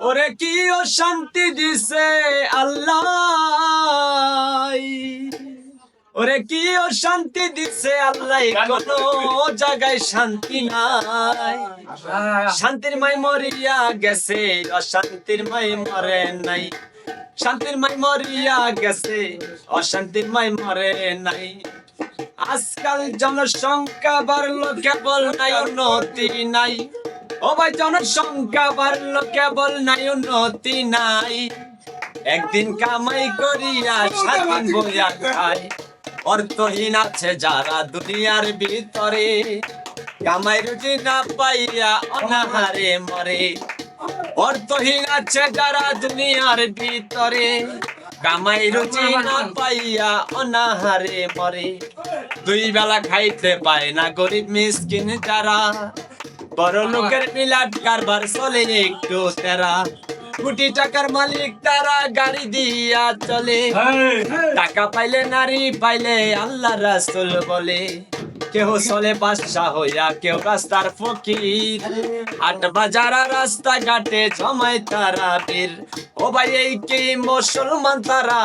ওরে কি ও শান্তি দিছে আল্লাহ, ওরে কি ও শান্তি দিছে আল্লাহ, কোনো জায়গায় শান্তি নাই। শান্তির মাই মরিয়া গেছে, অশান্তির মাই মরে নাই। শান্তির মাই মরিয়া গেছে, অশান্তির মাই মরে নাই। আজকাল জনসংখ্যা বাড়লো, কেবল নাই উন্নতি নাই। ও ভাই, জনসংখ্যা বাড়লো, কেবল নাই উন্নতি নাই। একদিন কামাই করিয়া সারাদিন বইয়া খায়। অর্থহীন আছে যারা দুনিয়ার ভিতরে, কামাই রুটি না পাইয়া অনাহারে মরে। অর্থহীন আছে যারা দুনিয়ার ভিতরে, কামাই রুচি না পাইয়া অনাহারে মরে। দুই বেলা খাইতে পায় না গরিব মিসকিন যারা, বড় লোকের মিলাট কারবার চলে একটু তেরা। কোটি টাকার মালিক তারা, গাড়ি দিয়া চলে। টাকা পাইলে নারী পাইলে আল্লাহ রাসূল বলে। কেউ চলে বাদশাহ হইয়া, কেউ রাস্তার ফকির। হাট বাজারা রাস্তা ঘাটে জমায় তারা বীর। ও ভাই, এই কি মুসলমান তারা,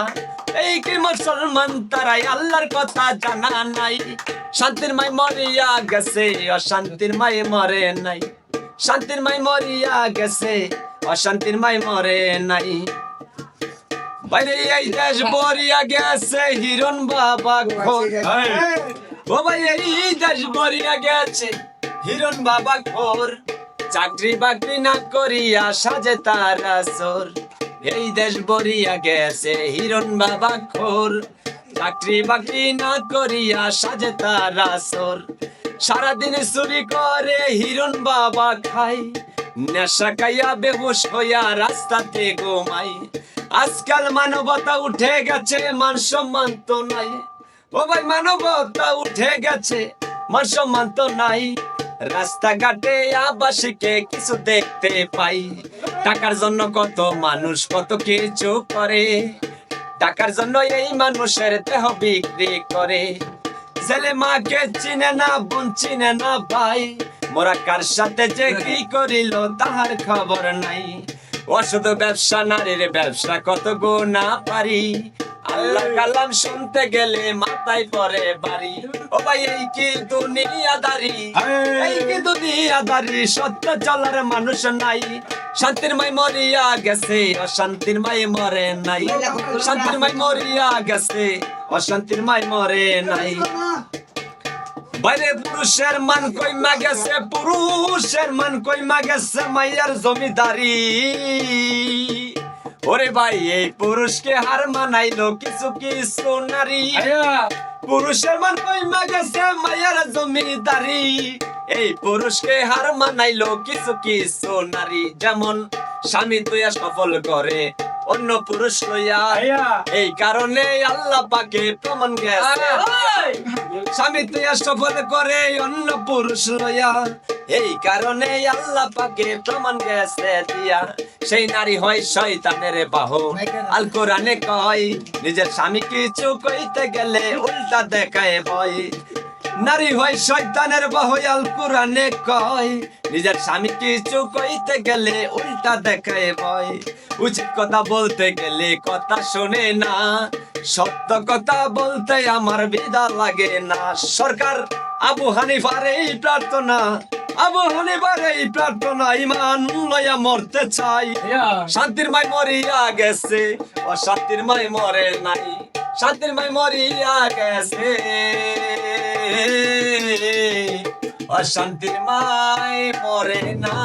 এই কি মুসলমান তারা, আল্লাহর কথা জানা নাই। শান্তির মাই মরিয়া গেছে, অশান্তির মাই মরে নাই। শান্তির মাই মরিয়া গেছে, অশান্তির মাই মরে নাই। বাইরে এই দেশ বরিয়া গেছে হিরণ বাবা খোর। ও ভাই, এই দেশ বরিয়া গেছে হিরণ বাবা খোর। চাকরি বাকরি না করিয়া সাজে তারা চোর। এই দেশ বরিয়া গেছে হিরণ বাবা খোর। চাকরি বাকরি না করিয়া সাজে তারা চোর। সারাদিন চুরি করে হিরণ বাবা খায়। নেশা খাইয়া বেহুশ হইয়া রাস্তাতে ঘুমাই। আজকাল মানবতা উঠে গেছে, মান সম্মান তো নাই। ও ভাই, মানবতা উঠে গেছে, মান সম্মান তো নাই। রাস্তাঘাটে আবাসিকে কিছু দেখতে পাই। টাকার জন্য কত মানুষ কত কিছু করে। টাকার জন্য এই মানুষের দেহ বিক্রি করে। ছেলে মাকে চিনে না, বোন চিনে না ভাই। মোরা কার সাথে যে কি করিল তাহার খবর নাই। অশুধ ব্যবসা, নারীর ব্যবসা, কত গুণা পারি। আল্লাহ কালাম শুনতে গেলে মাথায় পরে বাড়ি। ও ভাই, এই কি দুনিয়াদারি, এই কি দুনিয়াদারি, সত্য চলার মানুষ নাই। শান্তির মাই মরিয়া গেছে, অশান্তির মাই মরে নাই। শান্তির মাই মরিয়া গেছে, অশান্তির মাই মরে নাই। বাইরে পুরুষের মান কইমা গেছে, পুরুষের মান কইমা গেছে মাইয়ার জমিদারি। ওরে ভাই, এই পুরুষকে হার মানাইলো কিছু কিছু নারী। পুরুষের মান কইমা গেছে মাইয়ার জমিদারি। এই পুরুষকে হার মানাইলো কিছু কিছু নারী। যেমন স্বামী তুইয়া সফল করে অন্য পুরুষ লইয়া, এই কারণে আল্লাহ পাকে প্রমাণ গেছে। স্বামী তুইয়া সফল করে অন্য পুরুষ লইয়া, এই কারণে আল্লাহ পাকে প্রমাণ গেছে দিয়া। সেই নারী হয় শয়তানের বাহু। আল কোরআনে কয়, নিজের স্বামী কিছু কইতে গেলে উল্টা দেখায় ভয়। নারী হয় শয়তানের বাহু, আল কোরআনে কয়, নিজের স্বামী কিছু কইতে গেলে উল্টা দেখায় ভয়। উচিত কথা বলতে গেলে কথা শোনে না, সত্য কথা বলতে আমার বিদা লাগে না। সরকার আবু হানিফার এই প্রার্থনা, আবু হানিফার এই প্রার্থনা, ইমান লইয়া মরতে চাই। শান্তির মাই মরিয়া গেছে, অশান্তির মাই মরে নাই। শান্তির মাই মরিয়া গেছে, অশান্তির মাই মরে না।